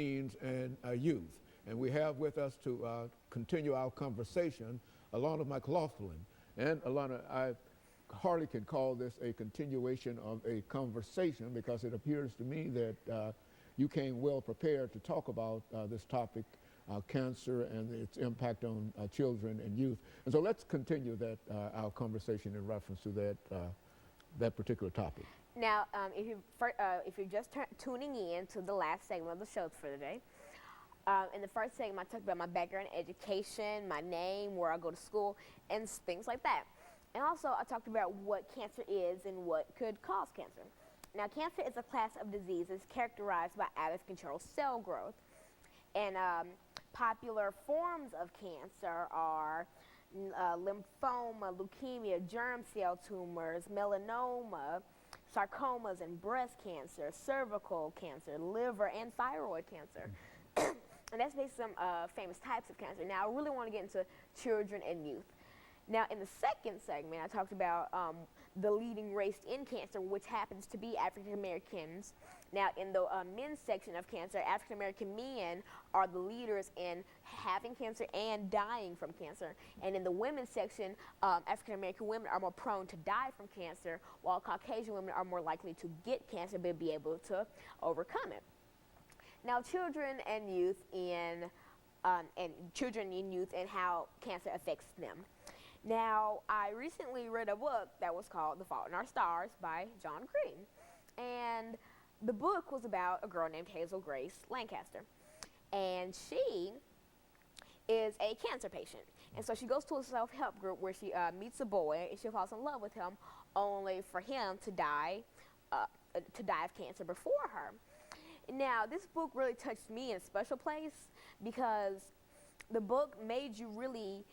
teens and youth. And we have with us to continue our conversation Alana McLaughlin. And Alana, I hardly can call this a continuation of a conversation because it appears to me that you came well prepared to talk about this topic, cancer and its impact on children and youth. And so let's continue our conversation in reference to that particular topic. Now, if you're just tuning in to the last segment of the show for today, in the first segment I talked about my background in education, my name, where I go to school, and things like that. And also I talked about what cancer is and what could cause cancer. Now, cancer is a class of diseases characterized by out-of-control cell growth. And popular forms of cancer are lymphoma, leukemia, germ cell tumors, melanoma, sarcomas and breast cancer, cervical cancer, liver and thyroid cancer. And that's basically some famous types of cancer. Now, I really want to get into children and youth. Now, in the second segment, I talked about the leading race in cancer, which happens to be African Americans. Now, in the men's section of cancer, African American men are the leaders in having cancer and dying from cancer. And in the women's section, African American women are more prone to die from cancer, while Caucasian women are more likely to get cancer but be able to overcome it. Now, children and youth and how cancer affects them. Now, I recently read a book that was called The Fault in Our Stars by John Green. And the book was about a girl named Hazel Grace Lancaster. And she is a cancer patient. And so she goes to a self-help group where she meets a boy and she falls in love with him, only for him to die of cancer before her. Now, this book really touched me in a special place because the book made you really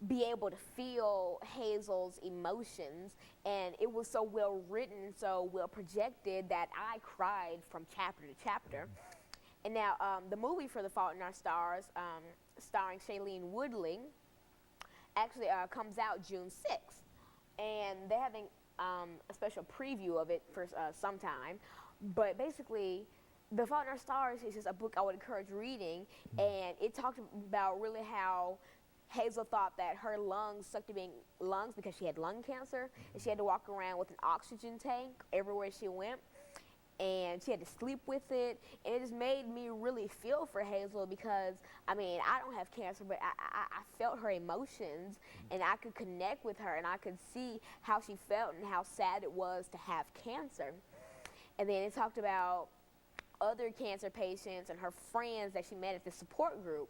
be able to feel Hazel's emotions, and it was so well written, so well projected that I cried from chapter to chapter. And now the movie for The Fault in Our Stars, starring Shailene Woodley, actually comes out June 6th, and they're having a special preview of it for some time. But basically, The Fault in Our Stars is just a book I would encourage reading, and it talked about really how Hazel thought that her lungs sucked at being lungs because she had lung cancer, and she had to walk around with an oxygen tank everywhere she went, and she had to sleep with it. And it just made me really feel for Hazel because, I mean, I don't have cancer, but I felt her emotions, and I could connect with her, and I could see how she felt and how sad it was to have cancer. And then it talked about other cancer patients and her friends that she met at the support group.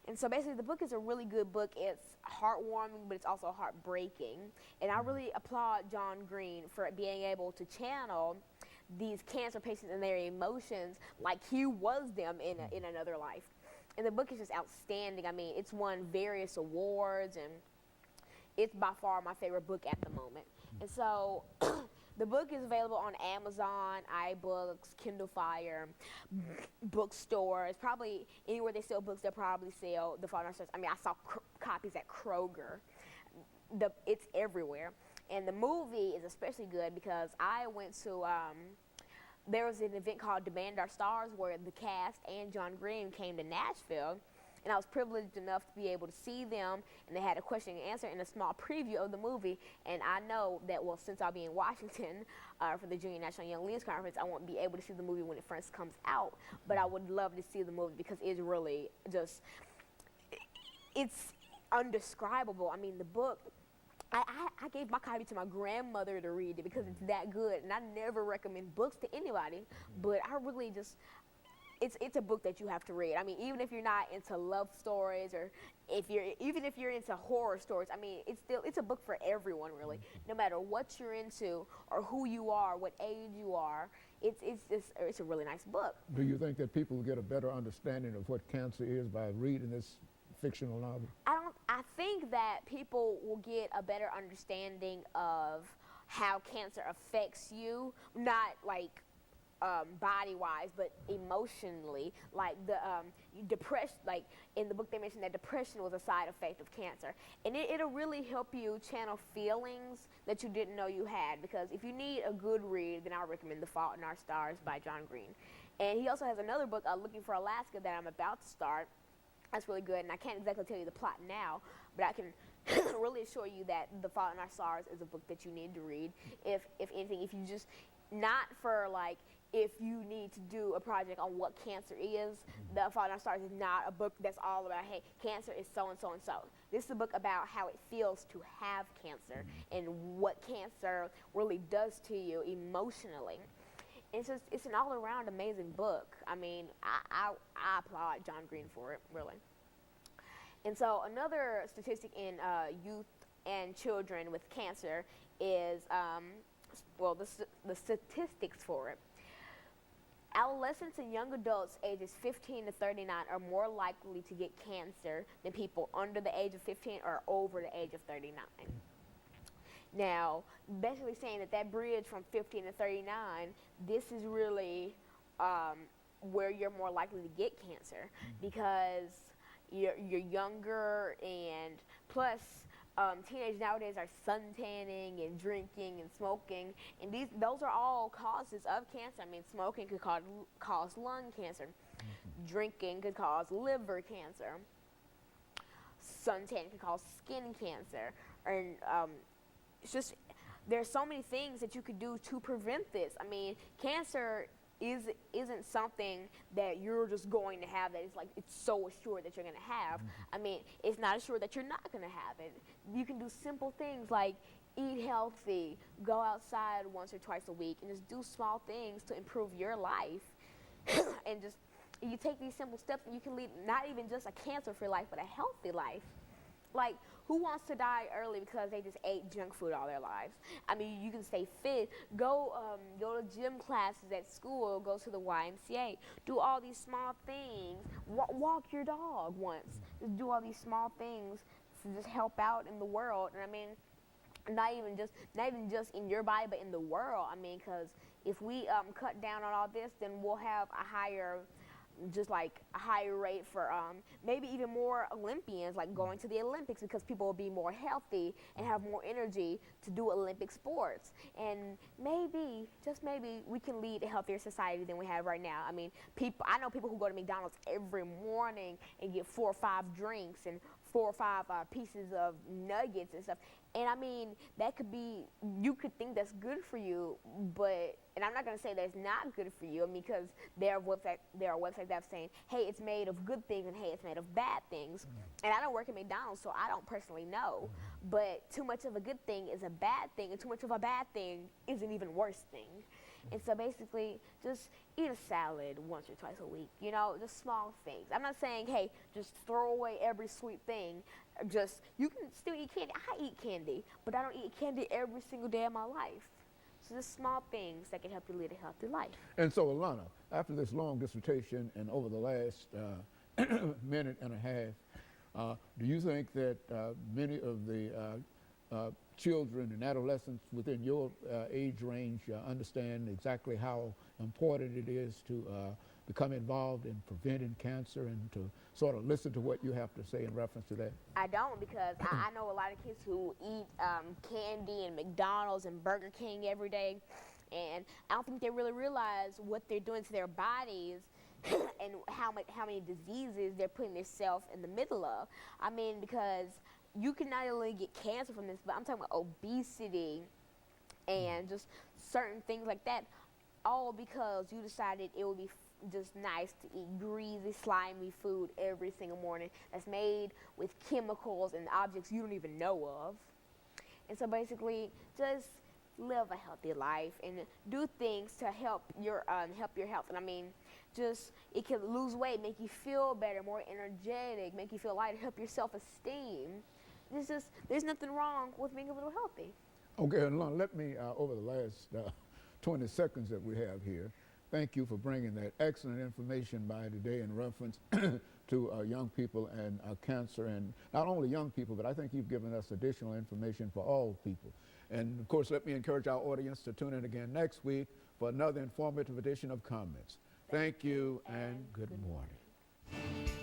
And so basically the book is a really good book. It's heartwarming, but it's also heartbreaking. And I really applaud John Green for being able to channel these cancer patients and their emotions like he was them in another life. And the book is just outstanding. I mean, it's won various awards, and it's by far my favorite book at the moment. And so the book is available on Amazon, iBooks, Kindle Fire, bookstores. Probably anywhere they sell books, they'll probably sell The Fault in Our Stars. I mean, I saw copies at Kroger. It's everywhere. And the movie is especially good because I went to, there was an event called Demand Our Stars where the cast and John Green came to Nashville. And I was privileged enough to be able to see them, and they had a question and answer and a small preview of the movie. And I know that, well, since I'll be in Washington for the Junior National Young Leaders Conference, I won't be able to see the movie when it first comes out. But I would love to see the movie because it's really just, it's undescribable. I mean, the book, I gave my copy to my grandmother to read it because it's that good. And I never recommend books to anybody, but I really just, it's a book that you have to read. I mean, even if you're not into love stories, or even if you're into horror stories, I mean, it's a book for everyone, really. No matter what you're into or who you are, what age you are, it's a really nice book. Do you think that people will get a better understanding of what cancer is by reading this fictional novel? I think that people will get a better understanding of how cancer affects you, not like body-wise, but emotionally. Like the depression, like in the book they mentioned that depression was a side effect of cancer, and it'll really help you channel feelings that you didn't know you had. Because if you need a good read, then I recommend The Fault in Our Stars by John Green. And he also has another book, Looking for Alaska, that I'm about to start. That's really good, and I can't exactly tell you the plot now, but I can really assure you that The Fault in Our Stars is a book that you need to read. If anything, if you just, not for like, if you need to do a project on what cancer is, The Fault in Our Stars is not a book that's all about, hey, cancer is so and so and so. This is a book about how it feels to have cancer and what cancer really does to you emotionally. It's an all-around amazing book. I mean, I applaud John Green for it, really. And so another statistic in youth and children with cancer is, the statistics for it. Adolescents and young adults ages 15 to 39 are more likely to get cancer than people under the age of 15 or over the age of 39. Now, basically saying that bridge from 15 to 39, this is really where you're more likely to get cancer because you're younger, and plus teenagers nowadays are suntanning and drinking and smoking, and those are all causes of cancer. I mean, smoking could cause lung cancer. Drinking could cause liver cancer. Suntan could cause skin cancer. And it's just, there's so many things that you could do to prevent this. I mean, cancer isn't something that you're just going to have, that it's so assured that you're going to have. I mean, it's not assured that you're not going to have it. You can do simple things like eat healthy, go outside once or twice a week, and just do small things to improve your life. And just, you take these simple steps and you can lead not even just a cancer-free life, but a healthy life. Like, who wants to die early because they just ate junk food all their lives? I mean, you can stay fit, go to gym classes at school, go to the YMCA, do all these small things, walk your dog once. Just do all these small things to just help out in the world. And I mean, not even just in your body, but in the world. I mean, because if we cut down on all this, then we'll have a higher rate for maybe even more Olympians, like going to the Olympics, because people will be more healthy and have more energy to do Olympic sports. And maybe, just maybe, we can lead a healthier society than we have right now. I mean, I know people who go to McDonald's every morning and get 4 or 5 drinks and 4 or 5 pieces of nuggets and stuff. And I mean, that could be, you could think that's good for you, but, and I'm not going to say that it's not good for you, I mean, because there are websites that are saying, hey, it's made of good things, and hey, it's made of bad things. And I don't work at McDonald's, so I don't personally know. But too much of a good thing is a bad thing, and too much of a bad thing is an even worse thing. And so basically, just eat a salad once or twice a week, you know, just small things. I'm not saying, hey, just throw away every sweet thing. Just, you can still eat candy. I eat candy, but I don't eat candy every single day of my life. So just small things that can help you lead a healthy life. And so, Alana, after this long dissertation and over the last minute and a half, do you think that many of the children and adolescents within your age range understand exactly how important it is to become involved in preventing cancer and to sort of listen to what you have to say in reference to that? I don't, because I know a lot of kids who eat candy and McDonald's and Burger King every day, and I don't think they really realize what they're doing to their bodies and how many diseases they're putting themselves in the middle of. I mean, because you can not only get cancer from this, but I'm talking about obesity and just certain things like that, all because you decided it would be just nice to eat greasy, slimy food every single morning that's made with chemicals and objects you don't even know of. And so basically, just live a healthy life and do things to help your health. And I mean, just, it can lose weight, make you feel better, more energetic, make you feel lighter, help your self-esteem. There's nothing wrong with being a little healthy. Okay, Alana, let me, over the last 20 seconds that we have here, thank you for bringing that excellent information by today in reference to young people and cancer, and not only young people, but I think you've given us additional information for all people. And of course, let me encourage our audience to tune in again next week for another informative edition of Comments. Thank you and good morning.